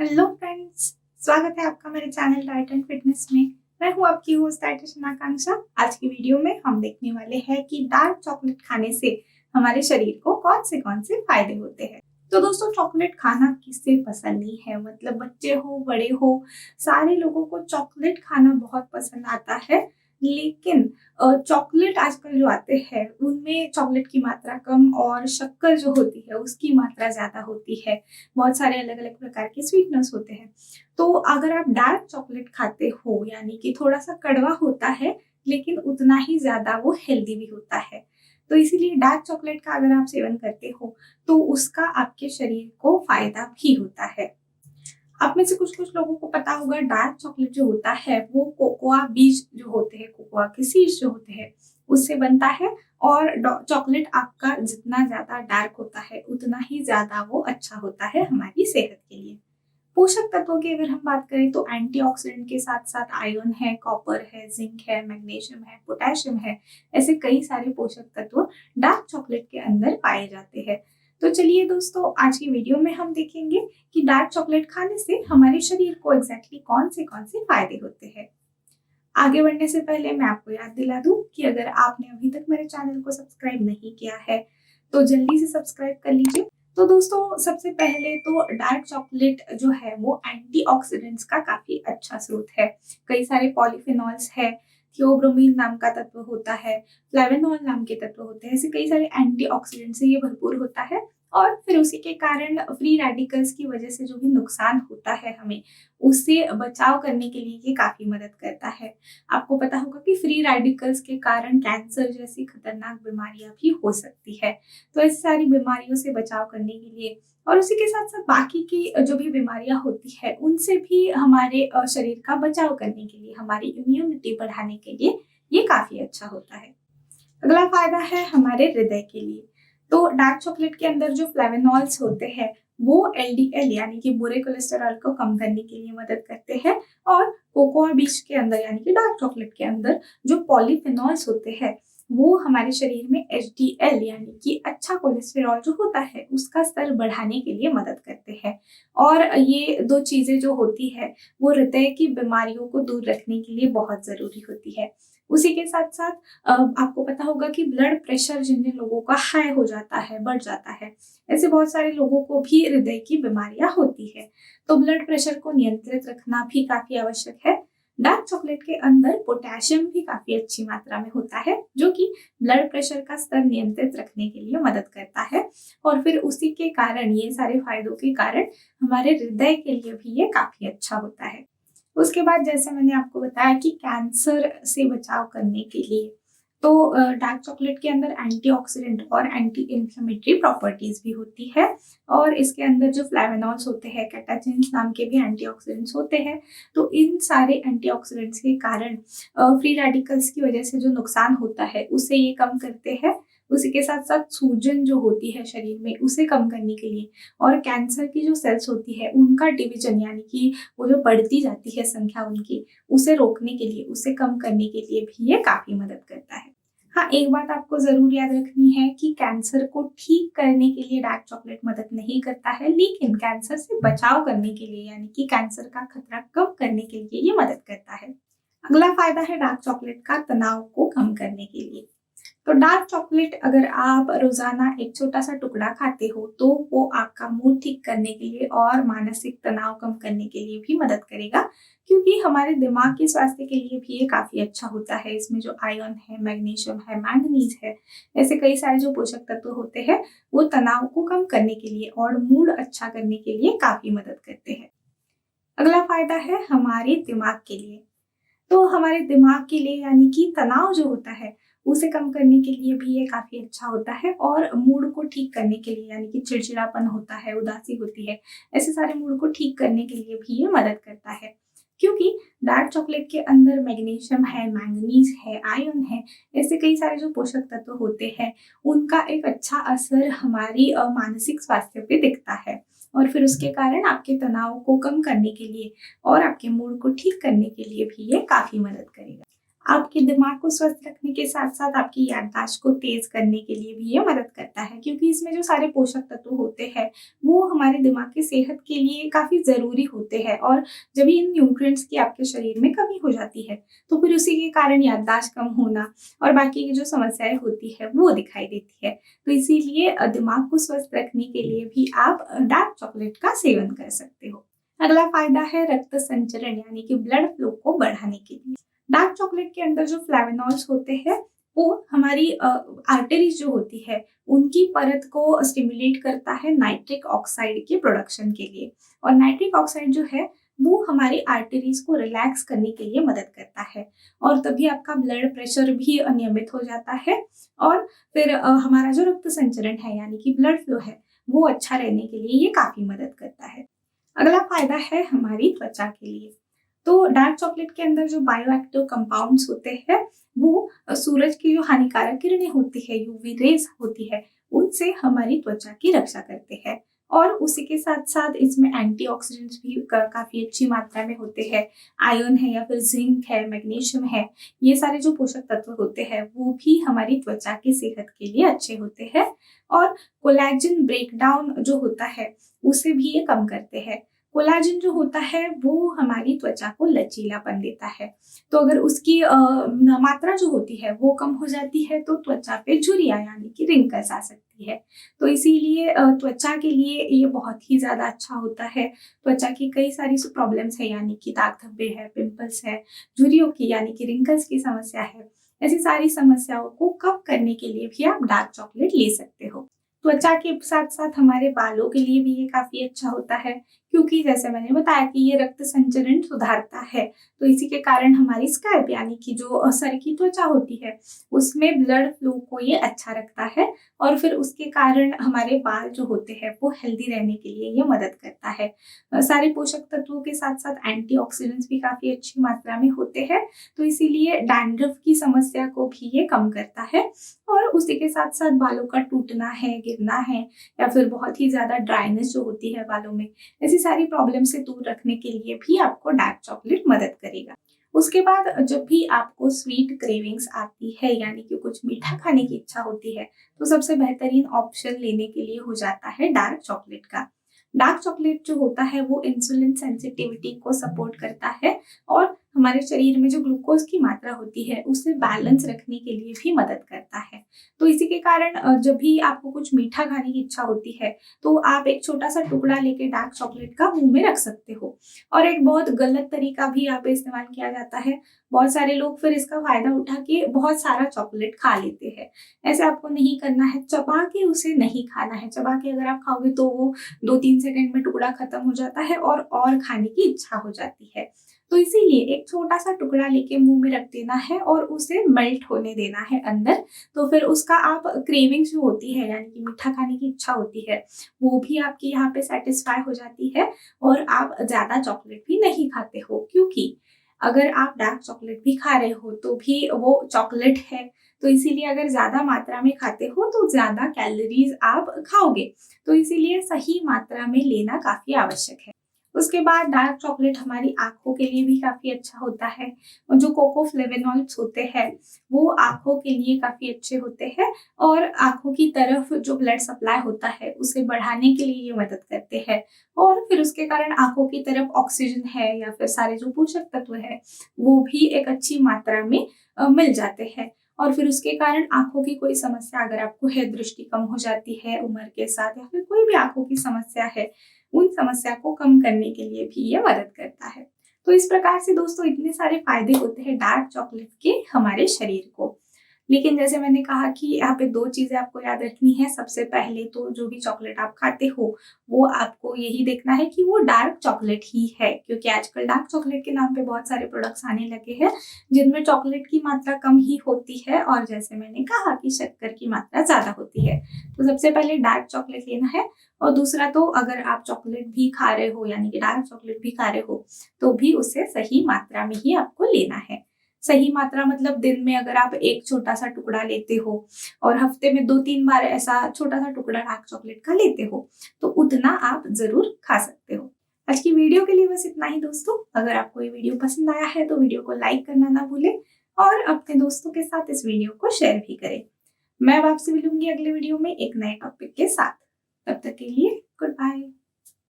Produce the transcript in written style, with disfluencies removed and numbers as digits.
Hello friends, स्वागत है आपका मेरे चैनल डाइट एंड फिटनेस में। मैं हूँ आपकी होस्ट डाइटिशियन आकांक्षा। आज की वीडियो में हम देखने वाले हैं कि डार्क चॉकलेट खाने से हमारे शरीर को कौन से फायदे होते हैं। तो दोस्तों, चॉकलेट खाना किसे पसंद नहीं है, मतलब बच्चे हो बड़े हो, सारे लोगों को चॉकलेट खाना बहुत पसंद आता है। लेकिन चॉकलेट आजकल जो आते हैं उनमें चॉकलेट की मात्रा कम और शक्कर जो होती है उसकी मात्रा ज्यादा होती है। बहुत सारे अलग अलग प्रकार के स्वीटनेस होते हैं। तो अगर आप डार्क चॉकलेट खाते हो, यानी कि थोड़ा सा कड़वा होता है लेकिन उतना ही ज्यादा वो हेल्दी भी होता है। तो इसीलिए डार्क चॉकलेट का अगर आप सेवन करते हो तो उसका आपके शरीर को फायदा भी होता है। आप में से कुछ कुछ लोगों को पता होगा, डार्क चॉकलेट जो होता है वो कोकोआ बीज जो होते हैं, कोकोआ के सीड्स जो होते हैं उससे बनता है। और चॉकलेट आपका जितना ज्यादा डार्क होता है उतना ही ज्यादा वो अच्छा होता है हमारी सेहत के लिए। पोषक तत्वों की अगर हम बात करें तो एंटीऑक्सीडेंट के साथ साथ आयरन है, कॉपर है, जिंक है, मैग्नीशियम है, पोटेशियम है। ऐसे कई सारे पोषक तत्व डार्क चॉकलेट के अंदर पाए जाते हैं। तो चलिए दोस्तों, आज की वीडियो में हम देखेंगे कि डार्क चॉकलेट खाने से हमारे शरीर को एग्जैक्टली कौन से फायदे होते हैं। आगे बढ़ने से पहले मैं आपको याद दिला दूं कि अगर आपने अभी तक मेरे चैनल को सब्सक्राइब नहीं किया है तो जल्दी से सब्सक्राइब कर लीजिए। तो दोस्तों, सबसे पहले तो डार्क चॉकलेट जो है वो एंटीऑक्सीडेंट्स का काफी अच्छा स्रोत है। कई सारे पॉलीफिनॉल्स है, थियोब्रोमीन नाम का तत्व होता है, फ्लेवेनॉल नाम के तत्व होते हैं। ऐसे कई सारे एंटीऑक्सीडेंट से ये भरपूर होता है। और फिर उसी के कारण फ्री रेडिकल्स की वजह से जो भी नुकसान होता है हमें, उससे बचाव करने के लिए ये काफी मदद करता है। आपको पता होगा कि फ्री रेडिकल्स के कारण कैंसर जैसी खतरनाक बीमारियां भी हो सकती है। तो ऐसी सारी बीमारियों से बचाव करने के लिए और उसी के साथ साथ बाकी की जो भी बीमारियां होती है उनसे भी हमारे शरीर का बचाव करने के लिए, हमारी इम्यूनिटी बढ़ाने के लिए ये काफी अच्छा होता है। अगला फायदा है हमारे हृदय के लिए। तो डार्क चॉकलेट के अंदर जो फ्लेवेनॉल्स होते हैं वो एलडीएल यानी कि बुरे कोलेस्टेरॉल को कम करने के लिए मदद करते हैं। और कोकोआ बीज के अंदर यानी कि डार्क चॉकलेट के अंदर जो पॉलीफेनॉल्स होते हैं वो हमारे शरीर में एचडीएल यानी कि अच्छा कोलेस्टेरॉल जो होता है उसका स्तर बढ़ाने के लिए मदद करते हैं। और ये दो चीजें जो होती है वो हृदय की बीमारियों को दूर रखने के लिए बहुत जरूरी होती है। उसी के साथ साथ आपको पता होगा कि ब्लड प्रेशर जिन जिन लोगों का हाई हो जाता है, बढ़ जाता है, ऐसे बहुत सारे लोगों को भी हृदय की बीमारियां होती है। तो ब्लड प्रेशर को नियंत्रित रखना भी काफी आवश्यक है। डार्क चॉकलेट के अंदर पोटेशियम भी काफी अच्छी मात्रा में होता है जो कि ब्लड प्रेशर का स्तर नियंत्रित रखने के लिए मदद करता है। और फिर उसी के कारण, ये सारे फायदों के कारण हमारे हृदय के लिए भी ये काफी अच्छा होता है। उसके बाद जैसे मैंने आपको बताया कि कैंसर से बचाव करने के लिए तो डार्क चॉकलेट के अंदर एंटीऑक्सीडेंट और एंटी इन्फ्लेमेटरी प्रॉपर्टीज भी होती है। और इसके अंदर जो फ्लेवेनॉल्स होते हैं, कैटाचिन्स नाम के भी एंटीऑक्सीडेंट्स होते हैं। तो इन सारे एंटीऑक्सीडेंट्स के कारण फ्री रेडिकल्स की वजह से जो नुकसान होता है उसे ये कम करते हैं। उसी के साथ साथ सूजन जो होती है शरीर में उसे कम करने के लिए और कैंसर की जो सेल्स होती है उनका डिवीजन यानी कि वो जो बढ़ती जाती है संख्या उनकी, उसे रोकने के लिए, उसे कम करने के लिए भी ये काफी मदद करता है। हाँ, एक बात आपको जरूर याद रखनी है कि कैंसर को ठीक करने के लिए डार्क चॉकलेट मदद नहीं करता है, लेकिन कैंसर से बचाव करने के लिए यानी कि कैंसर का खतरा कम करने के लिए ये मदद करता है। अगला फायदा है डार्क चॉकलेट का तनाव को कम करने के लिए। तो डार्क चॉकलेट अगर आप रोजाना एक छोटा सा टुकड़ा खाते हो तो वो आपका मूड ठीक करने के लिए और मानसिक तनाव कम करने के लिए भी मदद करेगा, क्योंकि हमारे दिमाग के स्वास्थ्य के लिए भी ये काफी अच्छा होता है। इसमें जो आयरन है, मैग्नीशियम है, मैंगनीज है, ऐसे कई सारे जो पोषक तत्व होते हैं वो तनाव को कम करने के लिए और मूड अच्छा करने के लिए काफी मदद करते हैं। अगला फायदा है हमारे दिमाग के लिए। तो हमारे दिमाग के लिए यानी कि तनाव जो होता है उसे कम करने के लिए भी ये काफी अच्छा होता है। और मूड को ठीक करने के लिए यानी कि चिड़चिड़ापन होता है, उदासी होती है, ऐसे सारे मूड को ठीक करने के लिए भी ये मदद करता है। क्योंकि डार्क चॉकलेट के अंदर मैग्नीशियम है, मैंगनीज है, आयरन है, ऐसे कई सारे जो पोषक तत्व होते हैं उनका एक अच्छा असर हमारी मानसिक स्वास्थ्य पे दिखता है। और फिर उसके कारण आपके तनाव को कम करने के लिए और आपके मूड को ठीक करने के लिए भी ये काफी मदद करेगा। आपके दिमाग को स्वस्थ रखने के साथ-साथ आपकी याददाश्त को तेज़ करने के लिए भी ये मदद करता है, क्योंकि इसमें जो सारे पोषक तत्व होते हैं, वो हमारे दिमाग की सेहत के लिए काफ़ी ज़रूरी होते हैं। और जब इन न्यूट्रिएंट्स की आपके शरीर में कमी हो जाती है, तो फिर उसी के कारण याददाश्त कम होना और बाकी की जो समस्याएँ होती हैं, वो दिखाई देती है। तो इसीलिए दिमाग को स्वस्थ रखने के लिए भी आप डार्क चॉकलेट का सेवन कर सकते हो। अगला फ़ायदा है रक्त संचरण यानी कि ब्लड फ्लो को बढ़ाने के लिए। डार्क चॉकलेट के अंदर जो फ्लेवोनॉल्स होते हैं, वो हमारी आर्टरीज जो होती है, उनकी परत को स्टिमुलेट करता है नाइट्रिक ऑक्साइड के प्रोडक्शन के लिए। और नाइट्रिक ऑक्साइड जो है, वो हमारी आर्टरीज को रिलैक्स करने के लिए मदद करता है और तभी आपका ब्लड प्रेशर भी नियमित हो जाता है और फिर हमारा जो रक्त संचरण है यानी कि ब्लड फ्लो है, वो अच्छा रहने के लिए ये काफ़ी मदद करता है। अगला फ़ायदा है हमारी त्वचा के लिए। तो डार्क चॉकलेट के अंदर जो बायोएक्टिव कंपाउंड्स होते हैं, वो सूरज की जो हानिकारक किरणें होती है, यूवी रेज़ होती है, उनसे हमारी त्वचा की रक्षा करते हैं। और उसी के साथ-साथ इसमें एंटीऑक्सीडेंट्स भी काफ़ी अच्छी मात्रा में होते हैं। आयरन है या फिर ज़िंक है, मैग्नीशियम है, ये सारे जो पोषक तत्व होते हैं, वो भी हमारी त्वचा की सेहत के लिए अच्छे होते हैं। और कोलेजन ब्रेकडाउन जो होता है, उसे भी ये कम करते हैं। कोलेजन जो होता है, वो हमारी त्वचा को लचीलापन देता है। तो अगर उसकी मात्रा जो होती है, वो कम हो जाती है, तो त्वचा पे झुर्रियाँ यानी कि रिंकल्स आ सकती है। तो इसीलिए त्वचा के लिए ये बहुत ही ज़्यादा अच्छा होता है। त्वचा की कई सारी प्रॉब्लम्स है यानी कि दाग धब्बे है, पिंपल्स है, झुर्रियों की यानी कि रिंकल्स की समस्या है। ऐसी सारी समस्याओं को कम करने के लिए भी आप डार्क चॉकलेट ले सकते हो। त्वचा के साथ-साथ हमारे बालों के लिए भी ये काफ़ी अच्छा होता है, क्योंकि जैसे मैंने बताया कि ये रक्त संचरण सुधारता है, तो इसी के कारण हमारी स्कैल्प यानी कि जो सर की त्वचा होती है, उसमें ब्लड फ्लो को ये अच्छा रखता है और फिर उसके कारण हमारे बाल जो होते हैं, वो हेल्दी रहने के लिए ये मदद करता है। सारे पोषक तत्वों के साथ-साथ एंटीऑक्सीडेंट्स भी काफ़ी अच्छी मात्रा में होते हैं, तो इसीलिए डैंड्रफ की समस्या को भी ये कम करता है और उसी के साथ-साथ बालों का टूटना है, गिरना है या फिर बहुत ही ज़्यादा ड्राइनेस जो होती है बालों में, ऐसी सारी प्रॉब्लम से दूर रखने के लिए भी आपको डार्क चॉकलेट मदद करेगा। उसके बाद जब भी आपको स्वीट क्रेविंग्स आती है यानी कि कुछ मीठा खाने की इच्छा होती है, तो सबसे बेहतरीन ऑप्शन लेने के लिए हो जाता है डार्क चॉकलेट का। डार्क चॉकलेट जो होता है वो इंसुलिन सेंसिटिविटी को सपोर्ट करता है और हमारे शरीर में जो ग्लूकोज की मात्रा होती है उसे बैलेंस रखने के लिए भी मदद करता है। तो इसी के कारण जब भी आपको कुछ मीठा खाने की इच्छा होती है, तो आप एक छोटा-सा टुकड़ा लेके डार्क चॉकलेट का मुँह में रख सकते हो। और एक बहुत गलत तरीका भी यहाँ पे इस्तेमाल किया जाता है। बहुत सारे लोग फिर इसका फ़ायदा उठा के बहुत सारा चॉकलेट खा लेते हैं। ऐसे आपको नहीं करना है, चबा के उसे नहीं खाना है। चबा के अगर आप खाओगे तो वो 2-3 सेकंड में टुकड़ा खत्म हो जाता है और खाने की इच्छा हो जाती है। तो इसीलिए एक छोटा-सा टुकड़ा लेके मुँह में रख देना है और उसे मेल्ट होने देना है अंदर। तो फिर उसका आप क्रेविंग्स जो होती है यानी कि मीठा खाने की इच्छा होती है, वो भी आपकी यहाँ पे सैटिस्फाई हो जाती है और आप ज़्यादा चॉकलेट भी नहीं खाते हो। क्योंकि अगर आप डार्क चॉकलेट भी खा रहे हो तो भी वो चॉकलेट है, तो इसीलिए अगर ज़्यादा मात्रा में खाते हो तो ज़्यादा कैलोरीज़ आप खाओगे। तो इसीलिए सही मात्रा में लेना काफ़ी आवश्यक है। उसके बाद डार्क चॉकलेट हमारी आँखों के लिए भी काफ़ी अच्छा होता है। और जो कोको फ्लेवोनॉइड्स होते हैं, वो आँखों के लिए काफ़ी अच्छे होते हैं और आँखों की तरफ जो ब्लड सप्लाई होता है, उसे बढ़ाने के लिए ये मदद करते हैं। और फिर उसके कारण आँखों की तरफ ऑक्सीजन है या फिर सारे जो पोषक तत्व हैं, वो भी एक अच्छी मात्रा में मिल जाते हैं। और फिर उसके कारण आँखों की कोई समस्या अगर आपको है, दृष्टि कम हो जाती है उम्र के साथ या फिर कोई भी आँखों की समस्या है, उन समस्या को कम करने के लिए भी ये मदद करता है। तो इस प्रकार से दोस्तों इतने सारे फायदे होते हैं डार्क चॉकलेट के हमारे शरीर को। लेकिन जैसे मैंने कहा कि यहाँ पे 2 चीज़ें आपको याद रखनी है। सबसे पहले तो जो भी चॉकलेट आप खाते हो, वो आपको यही देखना है कि वो डार्क चॉकलेट ही है, क्योंकि आजकल डार्क चॉकलेट के नाम पे बहुत सारे प्रोडक्ट्स आने लगे हैं, जिनमें चॉकलेट की मात्रा कम ही होती है और जैसे मैंने कहा कि शक्कर की मात्रा ज़्यादा होती है। तो सबसे पहले डार्क चॉकलेट लेना है और दूसरा तो अगर आप चॉकलेट भी खा रहे हो यानी कि डार्क चॉकलेट भी खा रहे हो, तो भी उसे सही मात्रा में ही आपको लेना है। सही मात्रा मतलब दिन में अगर आप एक छोटा-सा टुकड़ा लेते हो और हफ्ते में 2-3 बार ऐसा छोटा-सा टुकड़ा डार्क चॉकलेट का लेते हो, तो उतना आप ज़रूर खा सकते हो। आज की वीडियो के लिए बस इतना ही दोस्तों। अगर आपको ये वीडियो पसंद आया है तो वीडियो को लाइक करना ना भूलें और अपने दोस्तों के साथ इस वीडियो को शेयर भी करें। मैं अब आपसे मिलूंगी अगले वीडियो में एक नए टॉपिक के साथ। तब तक के लिए गुड बाय।